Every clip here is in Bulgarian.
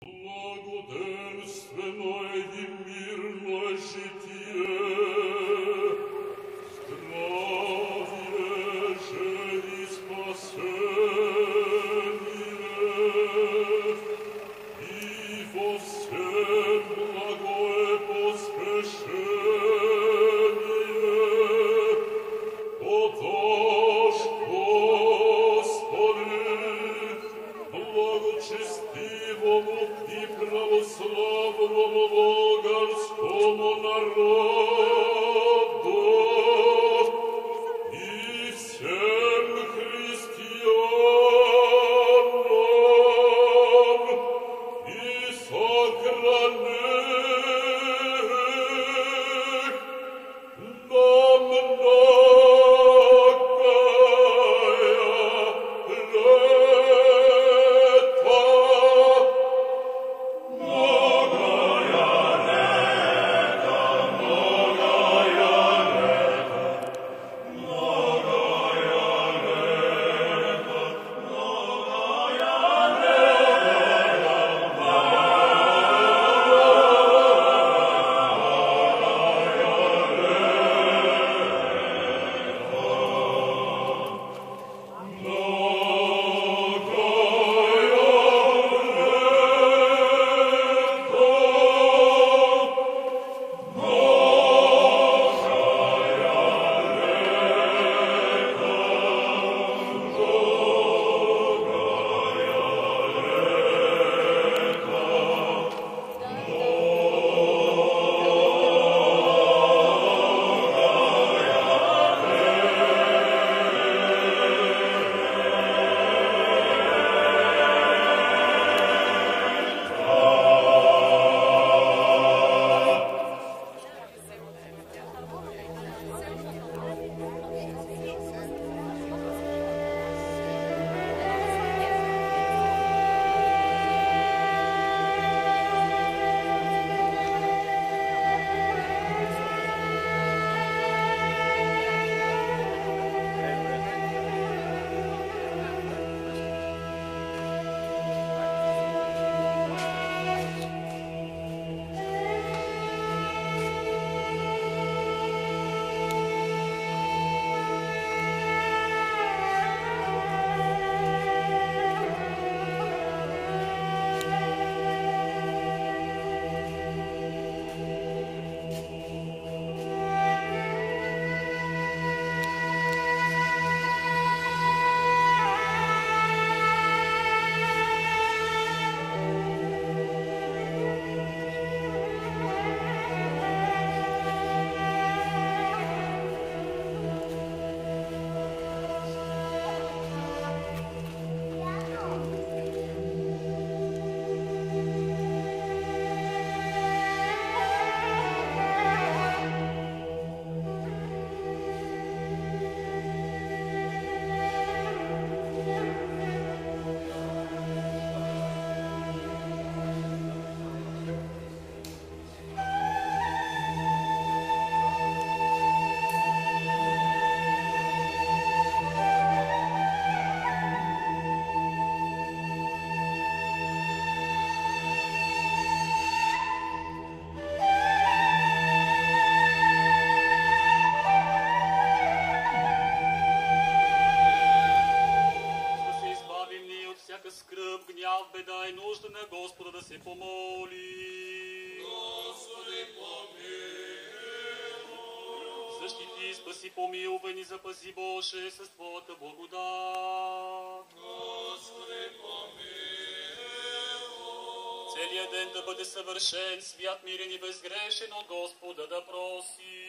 Благоденственное и мирное житие, здравие же и спасение, и во всем благое поспешение, подашь, Господи, благочестивому и православному болгарскому народу и всем христианам и сохраних нам Спаси, помилуй ни запази, Боже, с Твоята благодат. Господи, помилуй. Целият ден да бъде съвършен, свят, мирен и безгрешен от Господа да проси.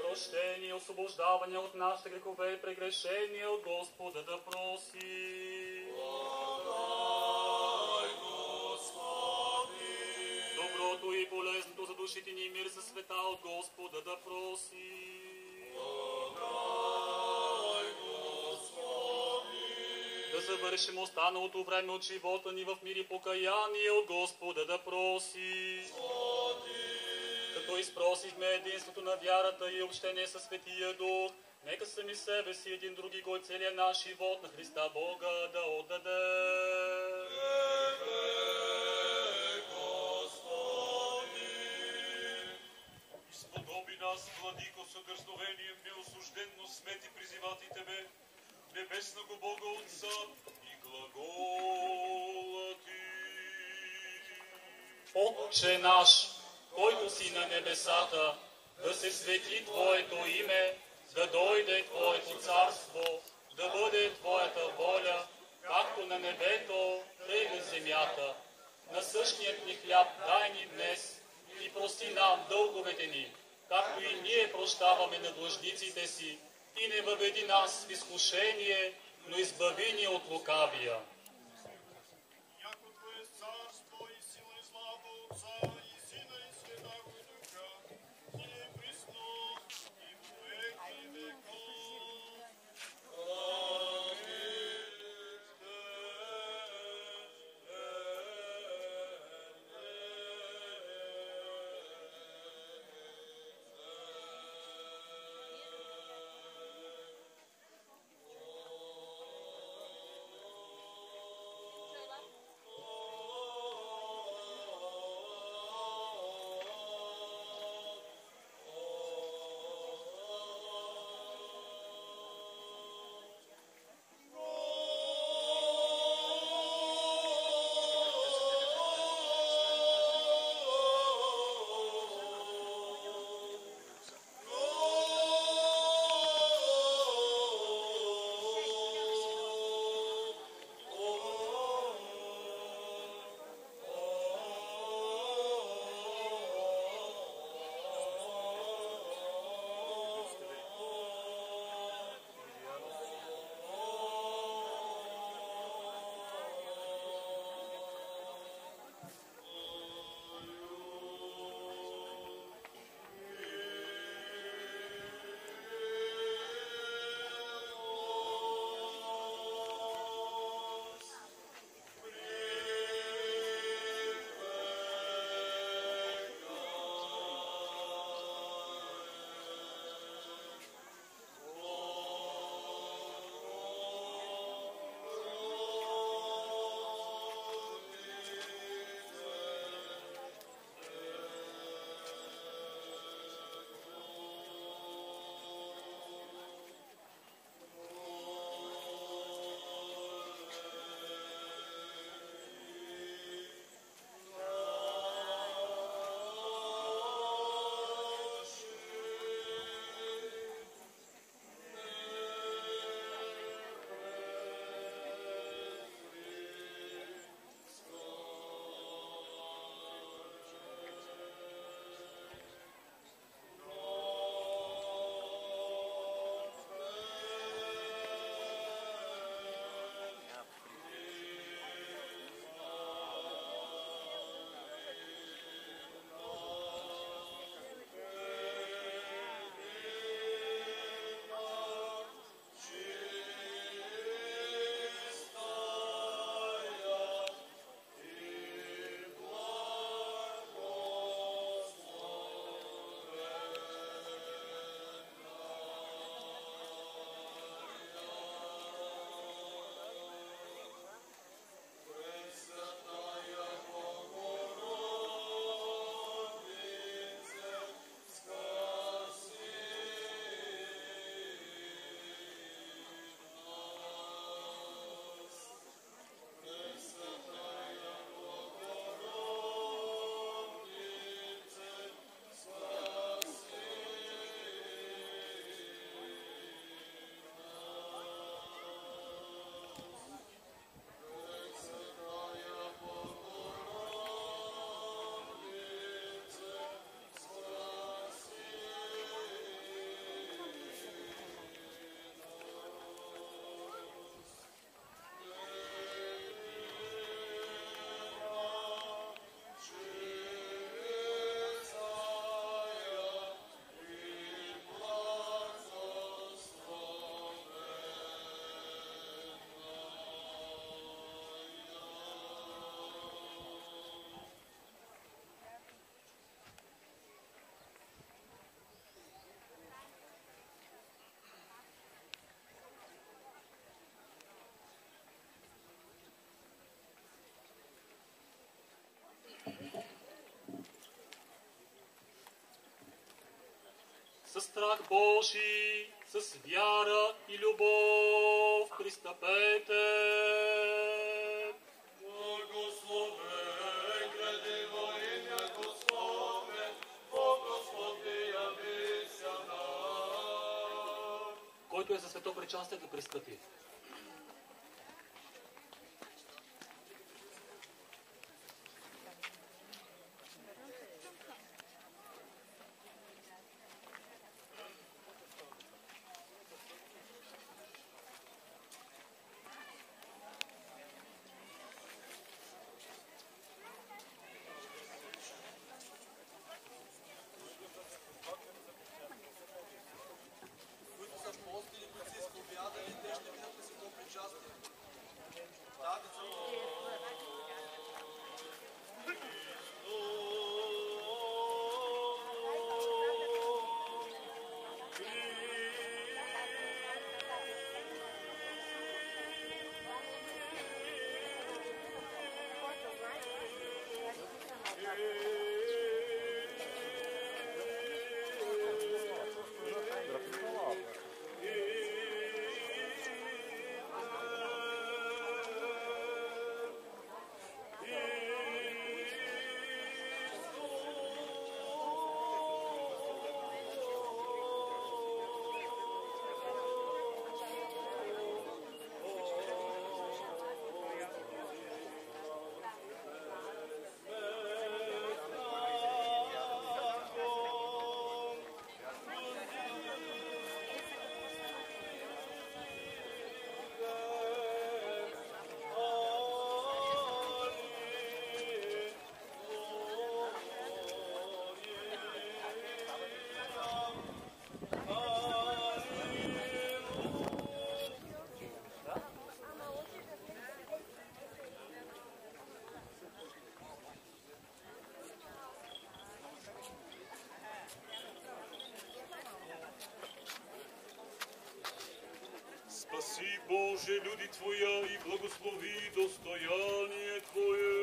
Прощение, освобождаване от нашите грехове и прегрешения от Господа да проси. Доброто и полезното за душите ни мир със света от Господа да проси. Да завършим останалото време от живота ни в мир и покаяние от Господа да проси. Като изпросихме единството на вярата и общение със Светия Дух, Нека сами себе си един други го и целия наш живот на Христа Бога да отдаде. Сподоби нас, владико, съдързновением неосужденно смети призивати Тебе, небесного Бога Отца и глагола Ти. Отче наш, който си на небесата, да се свети Твоето име, да дойде Твоето царство, да бъде Твоята воля, както на небето, тъй и на земята. Насъщният ни хляб дай ни днес и прости нам дълговете ни, както и ние прощаваме на длъжниците си, и не въведи нас в изкушение, но избави ни от лукавия. Яко Твое царство и сила и слава Отца и Сина и Святаго Духа, ныне и присно и во веки веков. страх Божий, с вяра и любов пристъпете. Благословен, гради во имя Господне, о Господи, явися нам. Който е за свето причастие да пристъпи. Спаси, Боже, люди Твоя и благослови достояние Твое.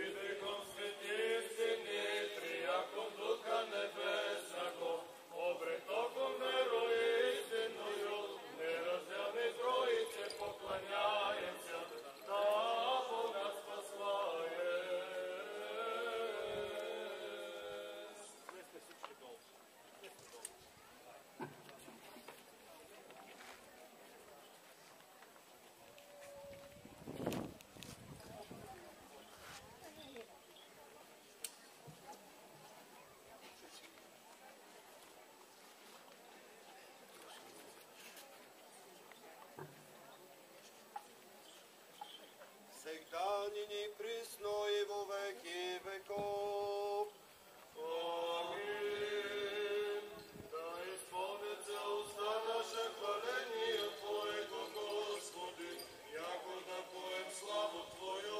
Идеком светистини, трияком Духа Небесного, обретоком вероистинною, неразделни Троице поклоняемся, да Бога спаслае. Всегда ныне и присно и во веки веков. Аминь. Да исполнится уста наша хваление Твоего, Господи, яко да поем славу Твою,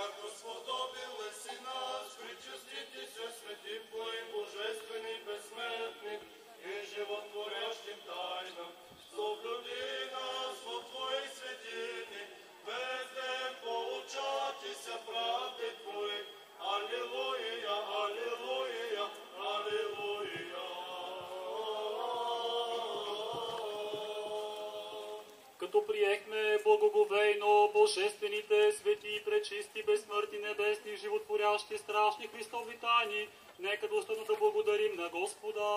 яко сподобил си нас, причаститеся святим Твоим божественным, безсмертным и животворящим тайнам, соблюди нас во Твоей светине, безден получатися правды Твоей. Аллилуйя, аллилуйя, аллилуйя. Като приехме благоговейно божествените, свети, пречисти, безсмъртни, небесни, животворящи, страшни Христови тайни, нека достойно да благодарим на Господа.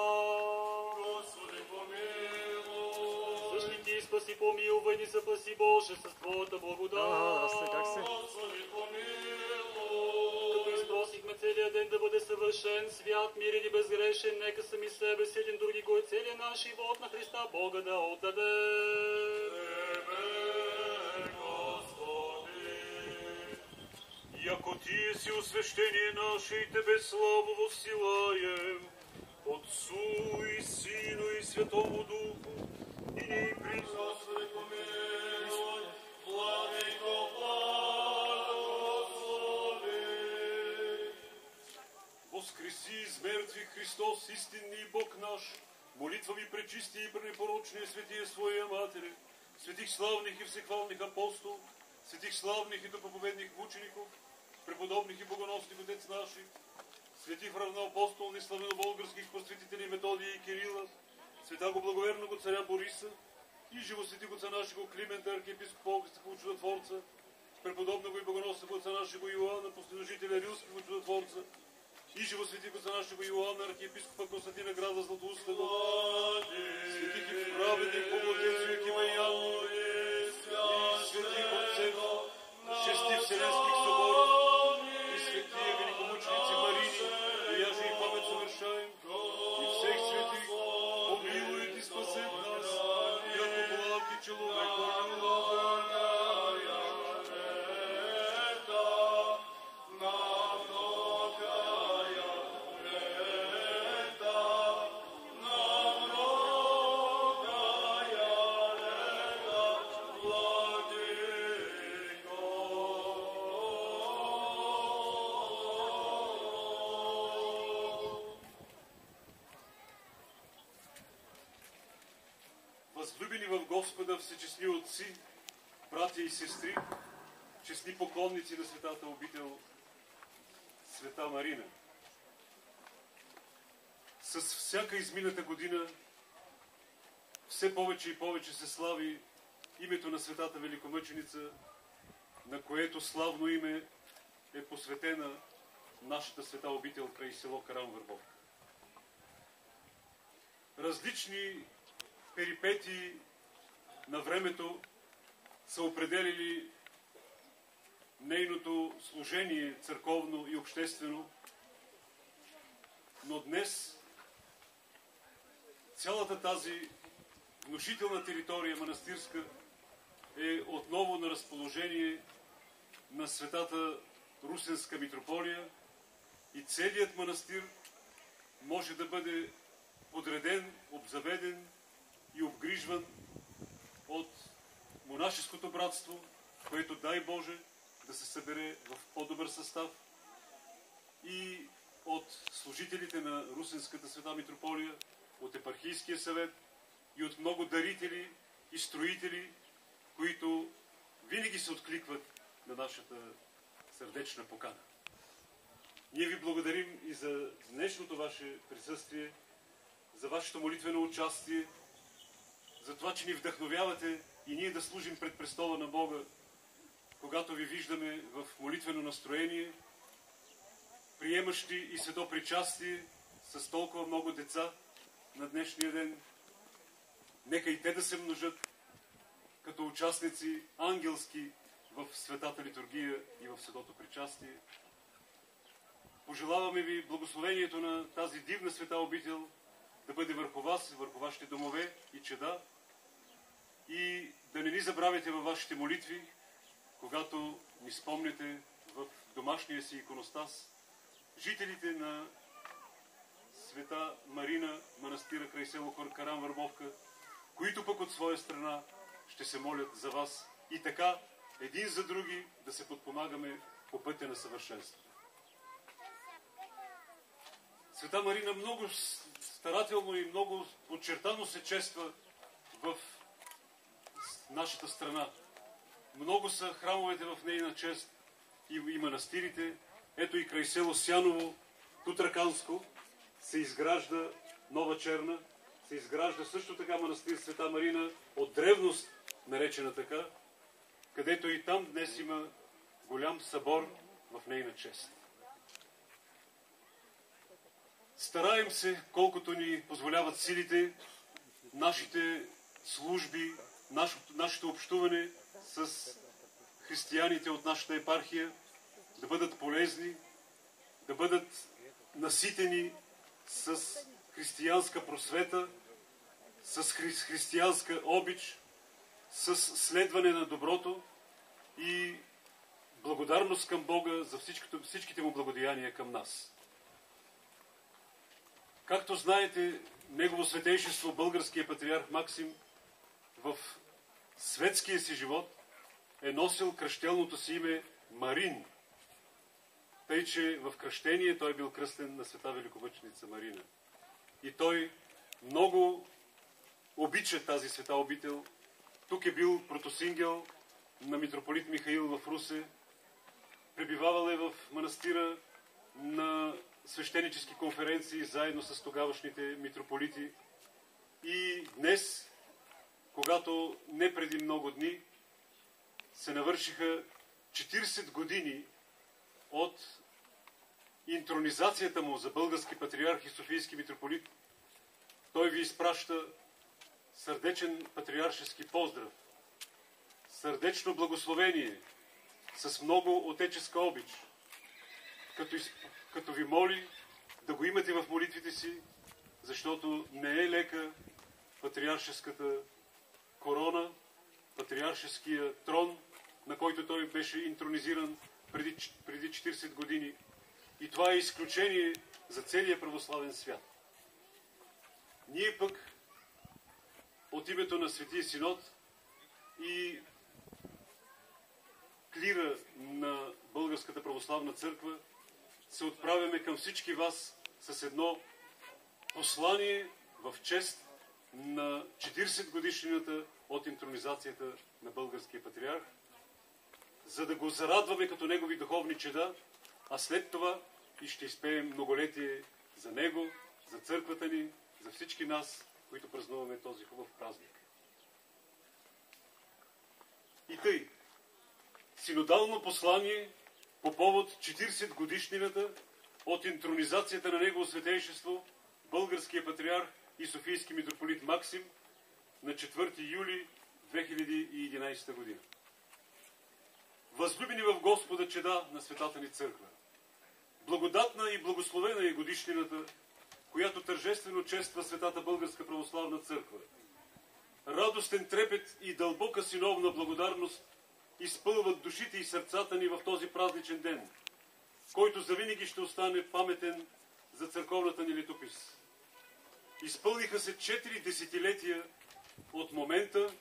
Господи, помилуй. Защити, спаси, помилвай ни, запаси, Боже, с Твоята благодат. Господи, помилуй. Като изпросихме целият ден да бъде съвършен, свят, мирен и безгрешен, нека сами себе си един други го и целият наш живот на Христа Бога да отдаде. Яко Тие си освещение наше и Тебе славу воссилаем, Отцу и Сину и Святому Духу, и нині присно. Господи, помилуй. Владико, благослови. Воскреси из мертвых Христос, истинный Бог наш, молитвами пречисти и пренепорочные святые Своя Матери, святых славных и всехвалных апостолов, святых славных и проповедных мучеников, преподобных и богоносных Отец наших, светих равноапостолни славено-българских просветители Методия и Кирила, света го благоверного царя Бориса и живосвети го ца нашего Климента, архиепископа Огнестихого чудотворца, преподобного и богоносного отца нашего Иоанна, последователя Рилского чудотворца, и живосвети го ца нашего Иоанна, архиепископа Константина града Златоустого, светих и праведник Богоотец Якимаян, и светих отцев, шести вселенских соборов, и светие великомученици Марини, и яже и память совершаем, и всех святых помилует и спасет нас, яко благ и человек Възлюбени в Господа всечестни отци, братя и сестри, честни поклонници на светата обител Света Марина. С всяка измината година все повече и повече се слави името на светата великомъченица, на което славно име е посветена нашата света обител край село Карамвърбовка. Различни перипетии на времето са определили нейното служение църковно и обществено, но днес цялата тази внушителна територия манастирска е отново на разположение на Светата Русенска митрополия и целият манастир може да бъде подреден, обзаведен и обгрижван от монашеското братство, което, дай Боже, да се събере в по-добър състав, и от служителите на Русенската света митрополия, от епархийския съвет и от много дарители и строители, които винаги се откликват на нашата сърдечна покана. Ние ви благодарим и за днешното ваше присъствие, за вашето молитвено участие, за това, че ни вдъхновявате и ние да служим пред престола на Бога, когато ви виждаме в молитвено настроение, приемащи и свето причастие с толкова много деца на днешния ден. Нека и те да се множат като участници ангелски в светата литургия и в светото причастие. Пожелаваме ви благословението на тази дивна света обител да бъде върху вас, върху вашите домове и чеда, и да не ни забравяте във вашите молитви, когато ни спомняте в домашния си иконостас жителите на Света Марина, манастира край село Карамвърбовка, които пък от своя страна ще се молят за вас и така един за други да се подпомагаме по пътя на съвършенство. Света Марина много старателно и много подчертано се чества в нашата страна. Много са храмовете в нейна чест и манастирите. Ето и край село Сяново, Тутраканско, се изгражда Нова Черна, се изгражда също така манастир Света Марина, от древност наречена така, където и там днес има голям събор в нейна чест. Стараем се, колкото ни позволяват силите, нашите служби, нашето общуване с християните от нашата епархия да бъдат полезни, да бъдат наситени с християнска просвета, с християнска обич, с следване на доброто и благодарност към Бога за всичките му благодеяния към нас. Както знаете, Негово Светейшество, българския патриарх Максим, в светския си живот е носил кръщелното си име Марин. Тъй, че в кръщение той бил кръстен на света великомъченица Марина. И той много обича тази света обител. Тук е бил протосингел на митрополит Михаил в Русе. Пребивавал е в манастира на свещенически конференции заедно с тогавашните митрополити. И днес, когато не преди много дни се навършиха 40 години от интронизацията му за български патриарх и софийски митрополит, той ви изпраща сърдечен патриаршески поздрав, сърдечно благословение с много отеческа обич, като ви моли да го имате в молитвите си, защото не е лека патриаршеската корона, патриаршеския трон, на който той беше интронизиран преди 40 години. И това е изключение за целия православен свят. Ние пък от името на Светия Синод и клира на Българската православна църква се отправяме към всички вас с едно послание в чест на 40 годишнината от интронизацията на българския патриарх, за да го зарадваме като негови духовни чеда, а след това и ще изпеем многолетие за него, за църквата ни, за всички нас, които празнуваме този хубав празник. И тъй, синодално послание по повод 40 годишнината от интронизацията на Негово Светейшество, българския патриарх и софийски митрополит Максим на 4 юли 2011 година. Възлюбени в Господа чеда на Светата ни църква, благодатна и благословена е годишнината, която тържествено чества Светата Българска православна църква. Радостен трепет и дълбока синовна благодарност изпълват душите и сърцата ни в този празничен ден, който завинаги ще остане паметен за църковната ни летопис. Изпълниха се 4 десетилетия от момента,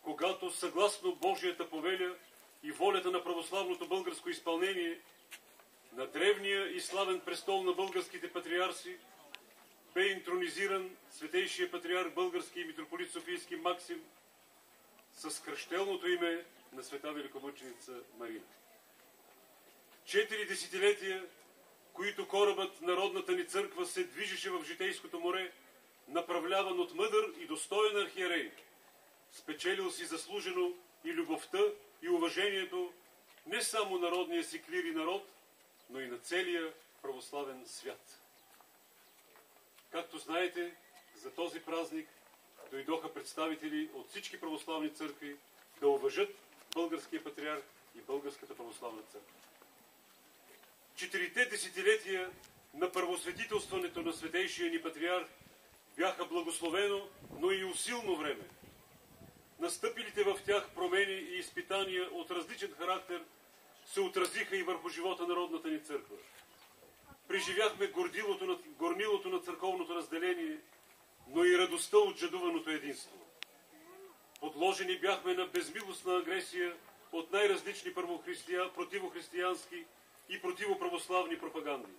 когато съгласно Божията повеля и волята на православното българско изпълнение на древния и славен престол на българските патриарси бе интронизиран светейшия патриарх български и митрополит Софийски Максим с кръщелното име на света великомъченица Марина. 4 десетилетия, които корабът народната ни църква се движеше в житейското море, направляван от мъдър и достоен архиерей, спечелил си заслужено и любовта, и уважението не само народния си клир и народ, но и на целия православен свят. Както знаете, за този празник дойдоха представители от всички православни църкви да уважат българския патриарх и българската православна църква. 4 десетилетия на първосветителстването на светейшия ни патриарх бяха благословено, но и усилно време. Настъпилите в тях промени и изпитания от различен характер се отразиха и върху живота на родната ни църква. Преживяхме горнилото на църковното разделение, но и радостта от жадуваното единство. Подложени бяхме на безмилостна агресия от най-различни противохристиянски и противоправославни пропаганди.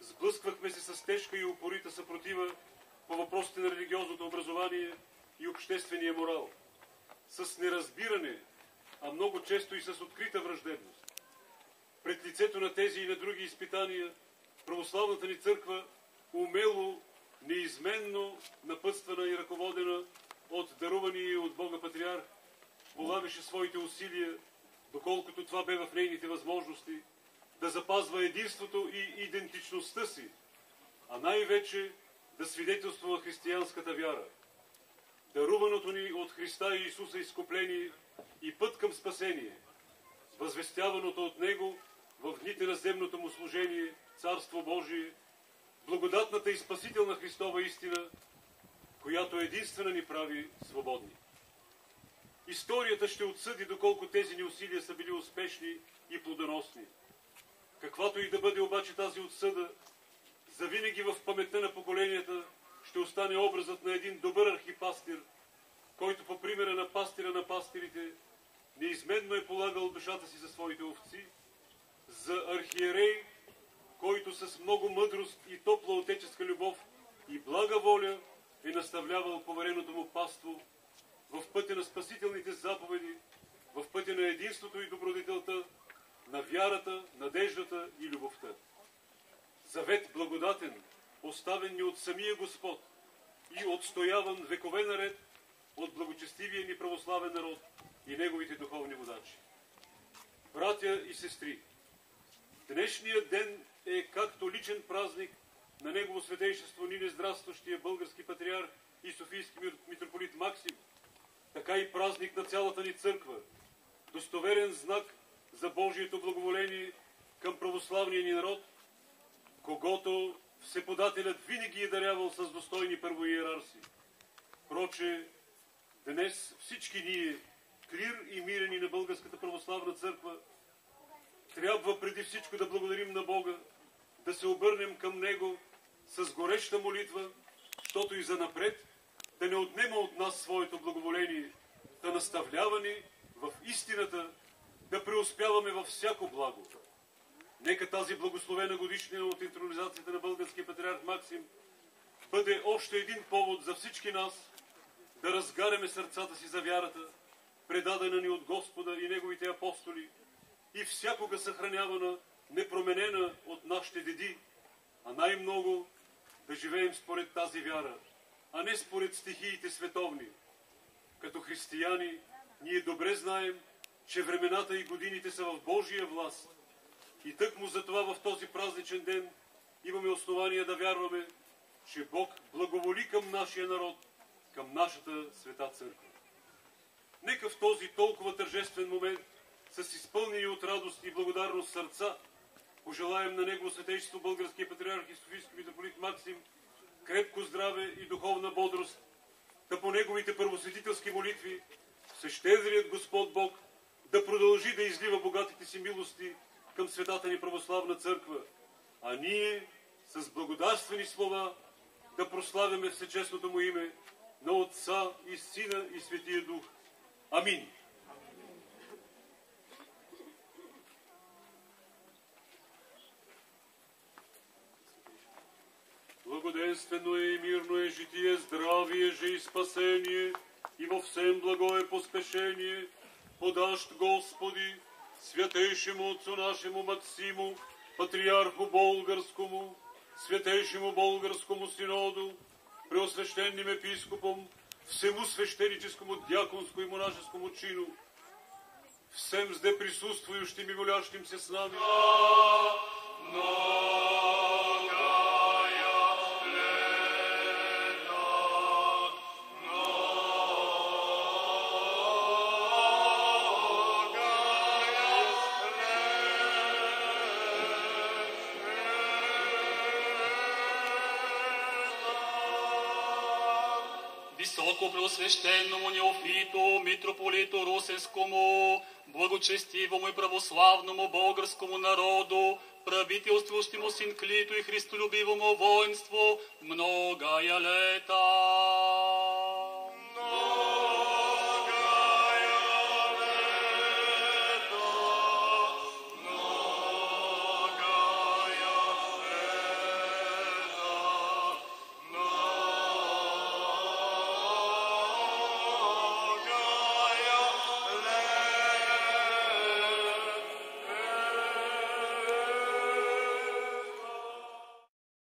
Сблъсквахме се с тежка и упорита съпротива по въпросите на религиозното образование и обществения морал, с неразбиране, а много често и с открита враждебност. Пред лицето на тези и на други изпитания, православната ни църква умело, неизменно напътствана и ръководена от дарувания от Бога патриарх, полагаше своите усилия, доколкото това бе в нейните възможности, да запазва единството и идентичността си, а най-вече да свидетелства християнската вяра. Даруваното ни от Христа и Исуса изкупление и път към спасение, възвестяваното от Него в дните на земното му служение, Царство Божие, благодатната и спасителна Христова истина, която единствена ни прави свободни. Историята ще отсъди доколко тези ни усилия са били успешни и плодоносни. Каквато и да бъде обаче тази отсъда, завинаги в паметта на поколенията ще остане образът на един добър архипастир, който по примера на пастира на пастирите неизменно е полагал душата си за своите овци, за архиерей, който с много мъдрост и топла отеческа любов и блага воля е наставлявал повереното му паство в пътя на спасителните заповеди, в пътя на единството и добродетелта, на вярата, надеждата и любовта. завет благодатен, оставен ни от самия Господ и отстояван векове наред от благочестивия ни православен народ и неговите духовни водачи. Братя и сестри, днешният ден е както личен празник на Негово Святейшество нине здравстващия български патриарх и софийски митрополит Максим, така и празник на цялата ни църква, достоверен знак за Божието благоволение към православния ни народ, когото Всеподателят винаги е дарявал с достойни първоиерарси. Проче, днес всички ние, клир и мирени на Българската православна църква, трябва преди всичко да благодарим на Бога, да се обърнем към Него с гореща молитва, защото и занапред да не отнема от нас своето благоволение, да наставлява ни в истината, да преуспяваме във всяко благо. Нека тази благословена годишнина от интронизацията на българския патриарх Максим бъде още един повод за всички нас да разгаряме сърцата си за вярата, предадена ни от Господа и Неговите апостоли, и всякога съхранявана, непроменена от нашите деди, а най-много да живеем според тази вяра, а не според стихиите световни. Като християни, ние добре знаем, че времената и годините са в Божия власт. И тъкмо за това в този празничен ден имаме основания да вярваме, че Бог благоволи към нашия народ, към нашата света църква. Нека в този толкова тържествен момент, с изпълнени от радост и благодарност сърца, пожелаем на Негово Святейшество българския патриарх и софийски митрополит Максим крепко здраве и духовна бодрост, да по неговите първосветителски молитви Всещедрият Господ Бог да продължи да излива богатите си милости към светата ни православна църква, а ние с благодарствени слова да прославяме всечестното му име на Отца и Сина и Светия Дух. Амин. Благоденствено е и мирно е житие, здравие же и спасение, и во всем благое поспешение, подашт Господи, святейшему Отцу нашему Максиму, патриарху Болгарскому, святейшему Болгарскому синоду, преосвященным епископом, всему священическому, дьяконскому и монашескому чину, всем зде присутствующим и молящим се с нами. Високопреосвященному Неофиту, митрополиту Русенскому, благочестивому и православному българскому народу, правителствующему Синклиту и христолюбивому воинству, многая лета.